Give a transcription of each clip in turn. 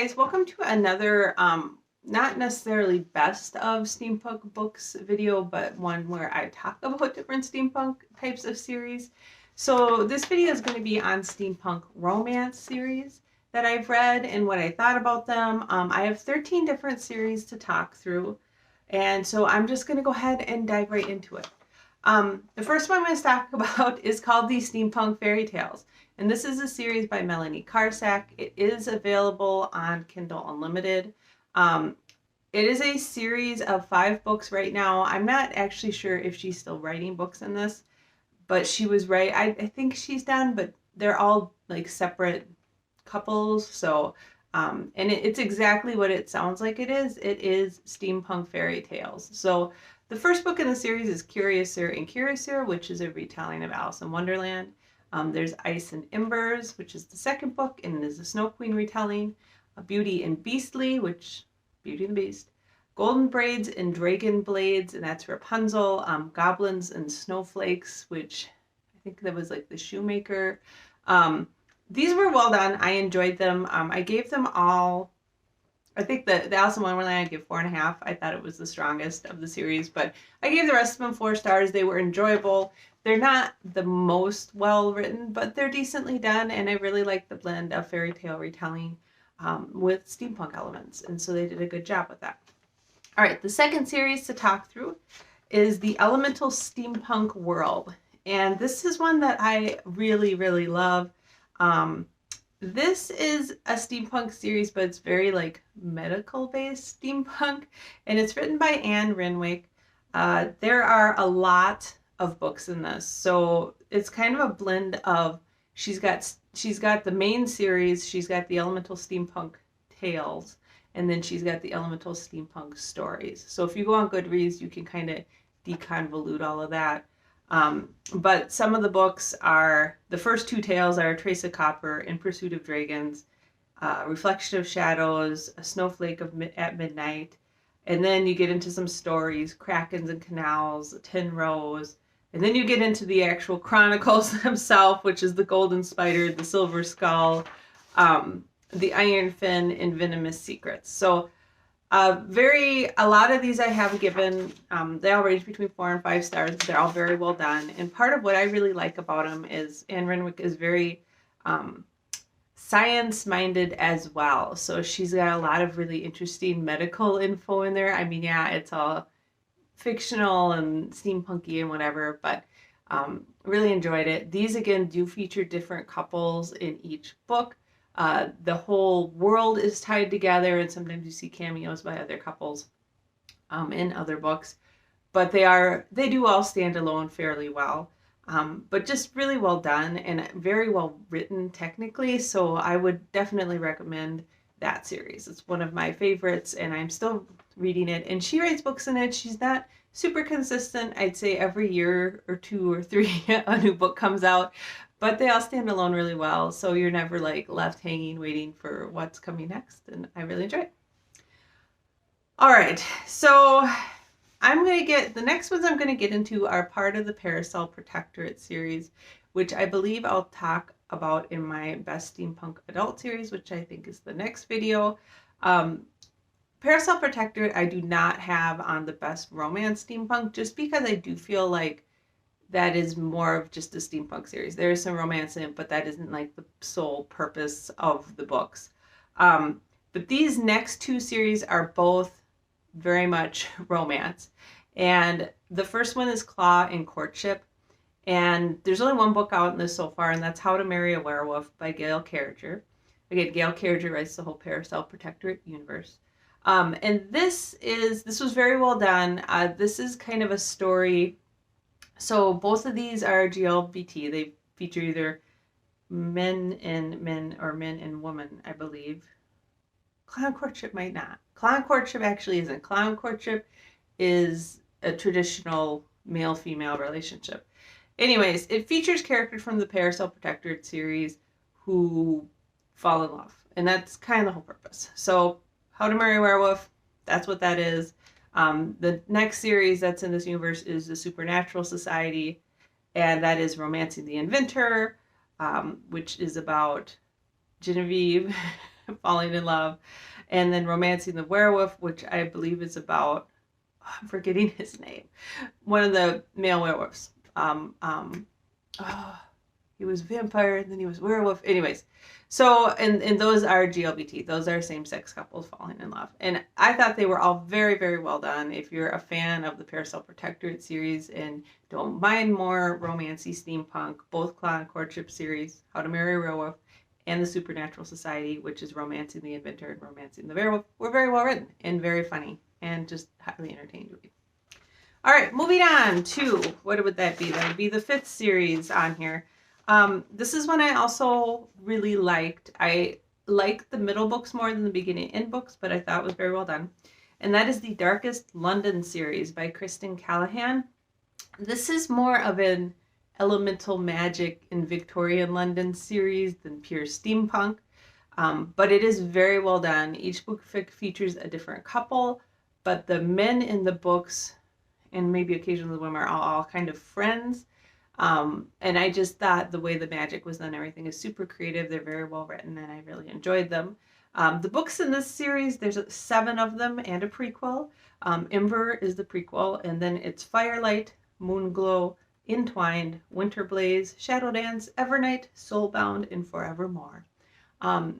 guys, welcome to another not necessarily best of steampunk books video, but one where I talk about different steampunk types of series. So this video is going to be on steampunk romance series that I've read and what I thought about them. I have 13 different series to talk through, and so I'm just going to go ahead and dive right into it. The first one I'm going to talk about is called the Steampunk Fairy Tales. And this is a series by Melanie Karsak. It is available on Kindle Unlimited. It is a series of 5 books right now. I'm not actually sure if she's still writing books in this, but she was right. I think she's done, but they're all like separate couples. So, and it's exactly what it sounds like it is. It is Steampunk Fairy Tales. So the first book in the series is Curiouser and Curiouser, which is a retelling of Alice in Wonderland. There's Ice and Embers, which is the second book, and is a Snow Queen retelling. Beauty and Beastly, which Beauty and the Beast. Golden Braids and Dragon Blades, and that's Rapunzel. Goblins and Snowflakes, which I think that was like the Shoemaker. These were well done. I enjoyed them. I gave them all, I think the Alice in Wonderland I give 4.5. I thought it was the strongest of the series, but I gave the rest of them 4 stars. They were enjoyable. They're not the most well written, but they're decently done, and I really like the blend of fairy tale retelling with steampunk elements, and so they did a good job with that. All right, the second series to talk through is the Elemental Steampunk World, and this is one that I really, really love. This is a steampunk series, but it's very like medical-based steampunk, and it's written by Anne Renwick. There are a lot of books in this, so it's kind of a blend of she's got the main series, she's got the Elemental Steampunk Tales, and then she's got the Elemental Steampunk Stories. So if you go on Goodreads, you can kind of deconvolute all of that. But some of the books are, the first 2 tales are Trace of Copper, In Pursuit of Dragons, Reflection of Shadows, A Snowflake at Midnight, and then you get into some stories, Krakens and Canals, 10 Rows, and then you get into the actual chronicles themselves, which is the Golden Spider, the Silver Skull, the Iron Fin, and Venomous Secrets. So a lot of these I have given, they all range between 4 and 5 stars. They're all very well done. And part of what I really like about them is Anne Renwick is very science-minded as well. So she's got a lot of really interesting medical info in there. I mean, yeah, it's all fictional and steampunky and whatever, but really enjoyed it. These, again, do feature different couples in each book. The whole world is tied together, and sometimes you see cameos by other couples in other books, but they do all stand alone fairly well, but just really well done and very well written technically, so I would definitely recommend that series. It's one of my favorites, and I'm still reading it, and she writes books in it. She's not super consistent. I'd say every year or 2 or 3 a new book comes out, but they all stand alone really well, so you're never like left hanging waiting for what's coming next, and I really enjoy it. All right, so the next ones I'm going to get into are part of the Paracel Protectorate series, which I believe I'll talk about in my Best Steampunk Adult series, which I think is the next video. Paracel Protectorate I do not have on the Best Romance Steampunk, just because I do feel like that is more of just a steampunk series. There is some romance in it, but that isn't like the sole purpose of the books. But these next 2 series are both very much romance. And the first one is Claw and Courtship. And there's only 1 book out in this so far, and that's How to Marry a Werewolf by Gale Carriages. Again, Gale Carriages writes the whole Paracel Protectorate universe. And this was very well done. This is kind of a story. So both of these are GLBT. They feature either men and men or men and women, I believe. Clown Courtship might not. Clown Courtship actually isn't. Clown Courtship is a traditional male-female relationship. Anyways, it features characters from the Paracel Protectorate series who fall in love. And that's kind of the whole purpose. So How to Marry a Werewolf, that's what that is. The next series that's in this universe is the Supernatural Society, and that is Romancing the Inventor, which is about Genevieve falling in love. And then Romancing the Werewolf, which I believe is about, I'm forgetting his name, one of the male werewolves. Oh, he was vampire and then he was werewolf. Anyways, so and those are GLBT. Those are same-sex couples falling in love. And I thought they were all very, very well done. If you're a fan of the Paracel Protectorate series and don't mind more romancy steampunk, both Claw and Courtship series, How to Marry a Werewolf, and the Supernatural Society, which is Romancing the Inventor and Romancing the Werewolf, were very well written and very funny and just highly entertaining to read. All right, moving on to, what would that be? That would be the 5th series on here. This is one I also really liked. I liked the middle books more than the beginning end books, but I thought it was very well done. And that is the Darkest London series by Kristen Callahan. This is more of an elemental magic in Victorian London series than pure steampunk, but it is very well done. Each book features a different couple, but the men in the books, and maybe occasionally the women, are all kind of friends. And I just thought the way the magic was done, everything is super creative. They're very well written, and I really enjoyed them. The books in this series, there's 7 of them and a prequel. Ember is the prequel, and then it's Firelight, Moonglow, Entwined, Winterblaze, Shadow Dance, Evernight, Soulbound, and Forevermore.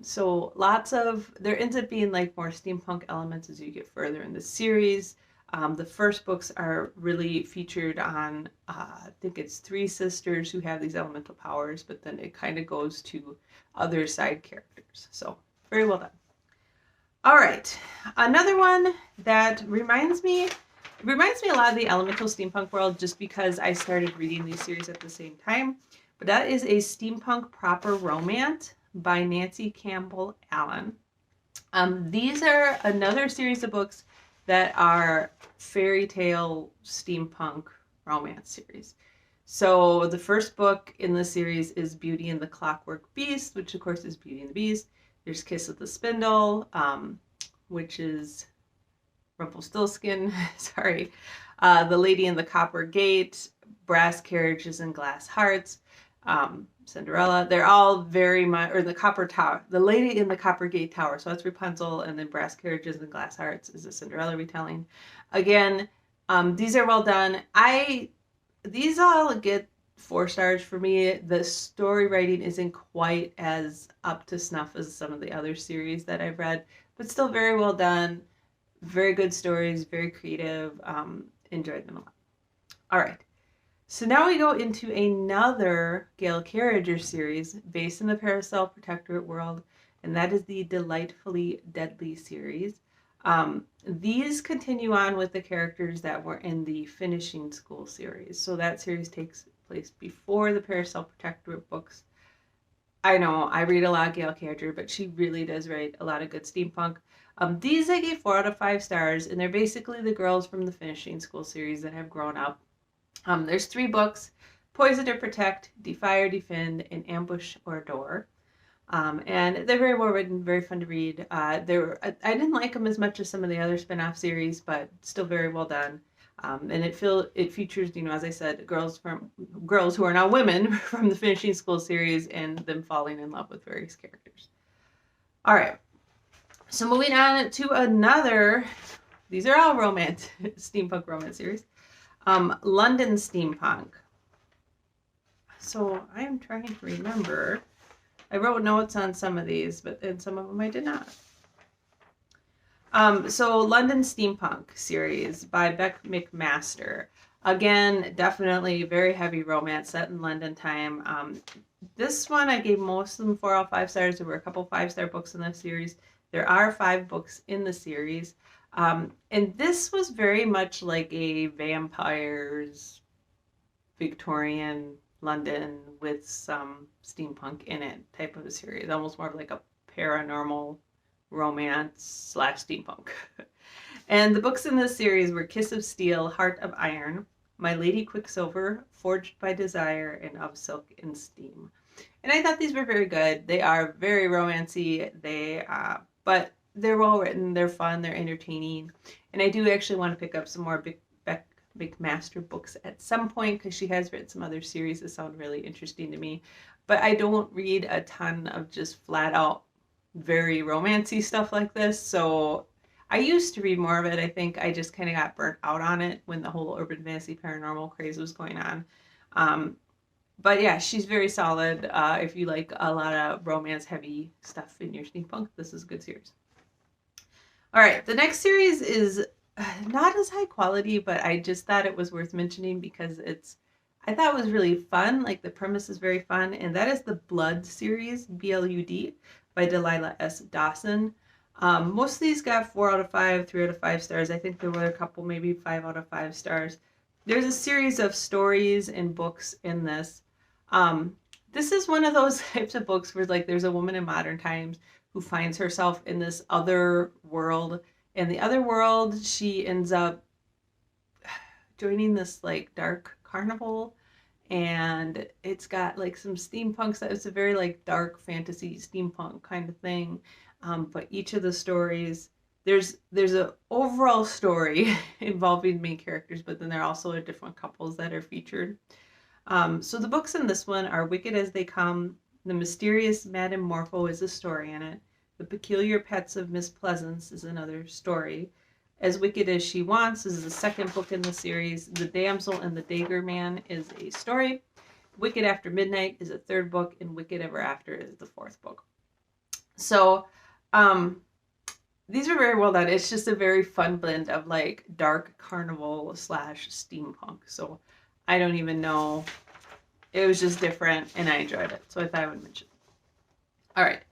So lots of, there ends up being like more steampunk elements as you get further in the series. The first books are really featured on, I think it's 3 sisters who have these elemental powers, but then it kind of goes to other side characters. So very well done. All right, another one that reminds me a lot of the elemental steampunk world, just because I started reading these series at the same time. But that is a steampunk proper romance by Nancy Campbell Allen. These are another series of books that are fairy tale steampunk romance series. So the first book in the series is Beauty and the Clockwork Beast, which of course is Beauty and the Beast. There's Kiss of the Spindle, which is Rumpelstiltskin, sorry. The Lady in the Copper Gate, Brass Carriages and Glass Hearts, Cinderella. They're all very much, or the Copper Tower, the Lady in the Copper Gate Tower. So that's Rapunzel, and then Brass Carriages and Glass Hearts is a Cinderella retelling. Again, these are well done. These all get 4 stars for me. The story writing isn't quite as up to snuff as some of the other series that I've read, but still very well done. Very good stories, very creative. Enjoyed them a lot. All right. So now we go into another Gale Carriages series based in the Paracel Protectorate world, and that is the Delightfully Deadly series. These continue on with the characters that were in the Finishing School series. So that series takes place before the Paracel Protectorate books. I know, I read a lot of Gale Carriages, but she really does write a lot of good steampunk. These I gave 4 out of 5 stars, and they're basically the girls from the Finishing School series that have grown up. There's 3 books: Poison or Protect, Defy or Defend, and Ambush or Adore. And they're very well written, very fun to read. I didn't like them as much as some of the other spin-off series, but still very well done. And it features, as I said, girls who are now women from the Finishing School series, and them falling in love with various characters. All right. So moving on to another, these are all steampunk romance series. London Steampunk. So I am trying to remember. I wrote notes on some of these, but in some of them I did not. So London Steampunk series by Beck McMaster. Again, definitely very heavy romance set in London time. This one I gave most of them 4 out of 5 stars. There were a couple 5-star books in the series. There are 5 books in the series. And this was very much like a vampires Victorian London with some steampunk in it type of a series. Almost more like a paranormal romance / steampunk. And the books in this series were Kiss of Steel, Heart of Iron, My Lady Quicksilver, Forged by Desire, and Of Silk and Steam. And I thought these were very good. They are very romancy. But they're well written, they're fun, they're entertaining. And I do actually want to pick up some more Beck McMaster books at some point, because she has written some other series that sound really interesting to me. But I don't read a ton of just flat out very romancy stuff like this. So I used to read more of it. I think I just kind of got burnt out on it when the whole urban fantasy paranormal craze was going on. But yeah, she's very solid. If you like a lot of romance heavy stuff in your steampunk, this is a good series. All right, the next series is not as high quality, but I just thought it was worth mentioning because I thought it was really fun. Like the premise is very fun, and that is the Blood series, BLUD, by Delilah S. Dawson. Most of these got 4 out of 5, 3 out of 5 stars. I think there were a couple, maybe 5 out of 5 stars. There's a series of stories and books in this. This is one of those types of books where like there's a woman in modern times who finds herself in this other world. In the other world, she ends up joining this like dark carnival, and it's got like some steampunk stuff. It's a very like dark fantasy steampunk kind of thing. But each of the stories, there's an overall story involving main characters, but then there are also different couples that are featured. So the books in this one are Wicked as They Come, The Mysterious Madame Morpho is a story in it, The Peculiar Pets of Miss Pleasance is another story, As Wicked as She Wants is the second book in the series, The Damsel and the Dagger Man is a story, Wicked After Midnight is a third book, and Wicked Ever After is the fourth book. So these are very well done. It's just a very fun blend of like dark carnival / steampunk. So I don't even know. It was just different and I enjoyed it. So I thought I would mention it. All right.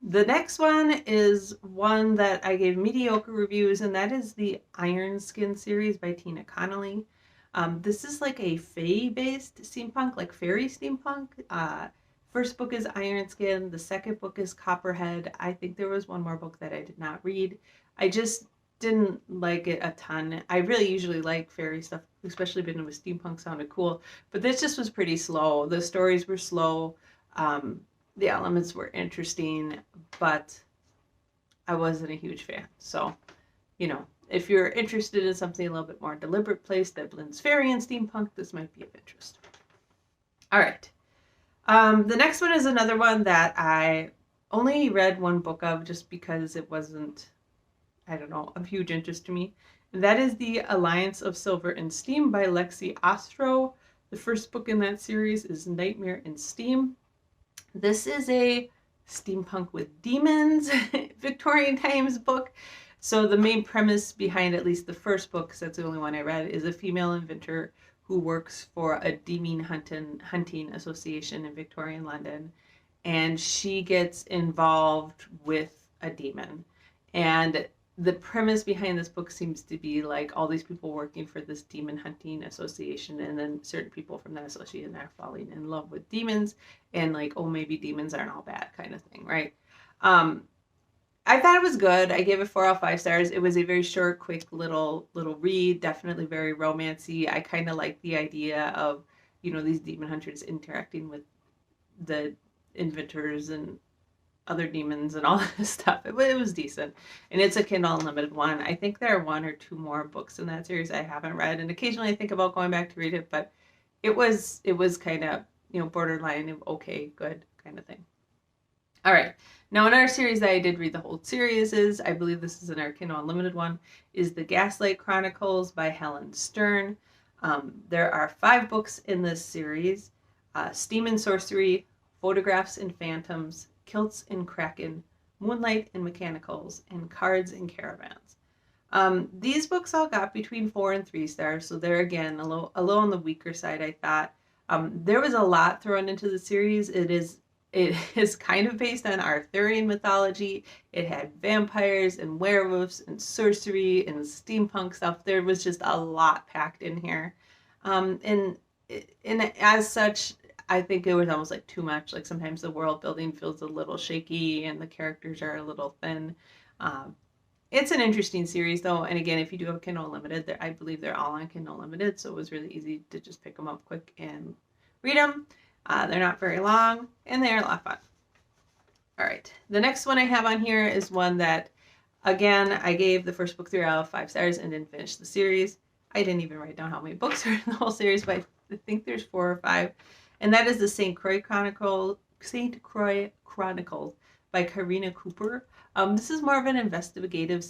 The next one is one that I gave mediocre reviews, and that is the Iron Skin series by Tina Connolly. This is like a fae-based steampunk, like fairy steampunk. First book is Iron Skin. The second book is Copperhead. I think there was one more book that I did not read. I just didn't like it a ton. I really usually like fairy stuff, especially been with steampunk sounded cool. But this just was pretty slow. The stories were slow. The elements were interesting, but I wasn't a huge fan. So, you know, if you're interested in something a little bit more deliberate placed that blends fairy and steampunk, this might be of interest. All right. The next one is another one that I only read one book of just because it wasn't, I don't know, of huge interest to me. And that is The Alliance of Silver and Steam by Lexi Ostro. The first book in that series is Nightmare in Steam. This is a steampunk with demons Victorian times book. So the main premise behind at least the first book, because that's the only one I read, is a female inventor who works for a demon hunting association in Victorian London, and she gets involved with a demon. And the premise behind this book seems to be like all these people working for this demon hunting association, and then certain people from that association are falling in love with demons, and like, oh, maybe demons aren't all bad kind of thing, right? I thought it was good. I gave it 4 out of 5 stars. It was a very short, quick little read, definitely very romancy. I kind of like the idea of, you know, these demon hunters interacting with the inventors and other demons and all this stuff. It was decent. And it's a Kindle Unlimited one. I think there are 1 or 2 more books in that series I haven't read, and occasionally I think about going back to read it, but it was kind of, you know, borderline of okay, good kind of thing. All right. Now, another series that I did read the whole series is, I believe this is an our Kindle Unlimited one, is the Gaslight Chronicles by Helen Stern. There are 5 books in this series: Steam and Sorcery, Photographs and Phantoms, Kilts and Kraken, Moonlight and Mechanicals, and Cards and Caravans. These books all got between 4 and 3 stars, so they're again a little on the weaker side, I thought. There was a lot thrown into the series. It is kind of based on Arthurian mythology. It had vampires and werewolves and sorcery and steampunk stuff. There was just a lot packed in here. And as such, I think it was almost like too much. Like sometimes the world building feels a little shaky and the characters are a little thin. It's an interesting series though. And again, if you do have Kindle Unlimited, I believe they're all on Kindle Unlimited. So it was really easy to just pick them up quick and read them. They're not very long, and they're a lot of fun. All right, the next one I have on here is one that, again, I gave the first book 3 out of 5 stars and didn't finish the series. I didn't even write down how many books are in the whole series, but I think there's 4 or 5. And that is the St. Kroy St. Kroy Chronicles by Karina Cooper. This is more of an investigative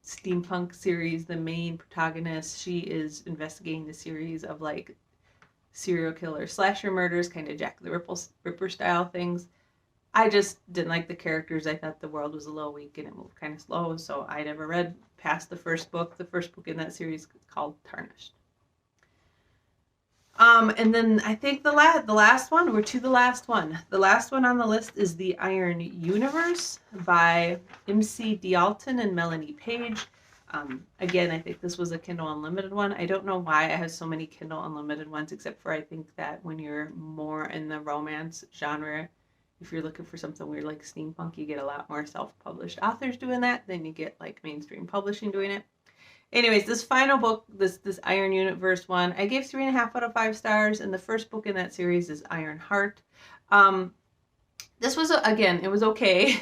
steampunk series. The main protagonist, she is investigating the series of like serial killer slasher murders, kind of Jack the Ripper style things. I just didn't like the characters. I thought the world was a little weak and it moved kind of slow, so I never read past the first book. The first book in that series is called Tarnished. And then I think the last one, we're to the last one. The last one on the list is The Iron Universe by MC D'Alton and Melanie Page. Again, I think this was a Kindle Unlimited one. I don't know why I have so many Kindle Unlimited ones, except for I think that when you're more in the romance genre, if you're looking for something weird like steampunk, you get a lot more self-published authors doing that than you get like mainstream publishing doing it. Anyways, this final book, this Iron Universe one, I gave 3.5 out of 5 stars, and the first book in that series is Iron Heart. This was, again, it was okay.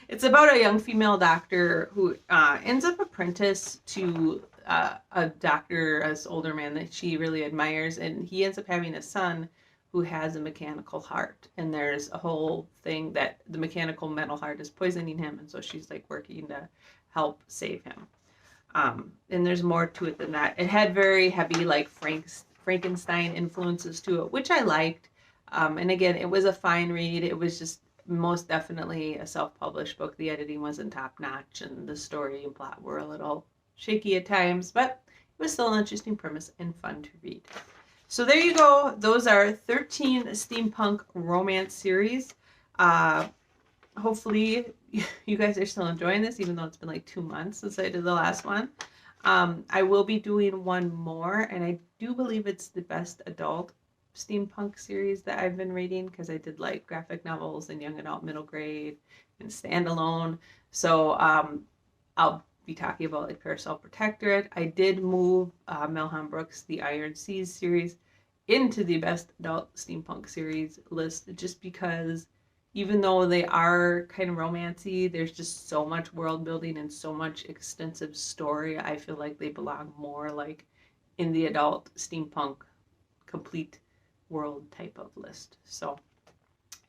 It's about a young female doctor who ends up apprentice to a doctor, as older man that she really admires, and he ends up having a son who has a mechanical heart, and there's a whole thing that the mechanical metal heart is poisoning him, and so she's like working to help save him. And there's more to it than that. It had very heavy like Frankenstein influences to it, which I liked. And again, it was a fine read. It was just most definitely a self-published book. The editing wasn't top-notch, and the story and plot were a little shaky at times, but it was still an interesting premise and fun to read. So there you go. Those are 13 steampunk romance series. Hopefully you guys are still enjoying this, even though it's been like 2 months since I did the last one. I will be doing one more, and I do believe it's the best adult steampunk series that I've been reading, because I did like graphic novels and young adult middle grade and standalone. So I'll be talking about like Paracel Protectorate. I did move Melham Brooks' The Iron Seas series into the best adult steampunk series list, just because even though they are kind of romancy, there's just so much world building and so much extensive story. I feel like they belong more like in the adult steampunk complete world type of list. So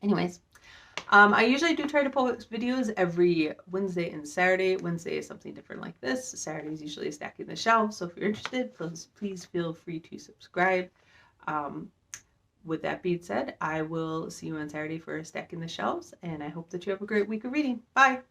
anyways, I usually do try to post videos every Wednesday and Saturday. Wednesday is something different like this. Saturday is usually Stacking the Shelves. So if you're interested, please feel free to subscribe. With that being said, I will see you on Saturday for Stacking the Shelves, and I hope that you have a great week of reading. Bye!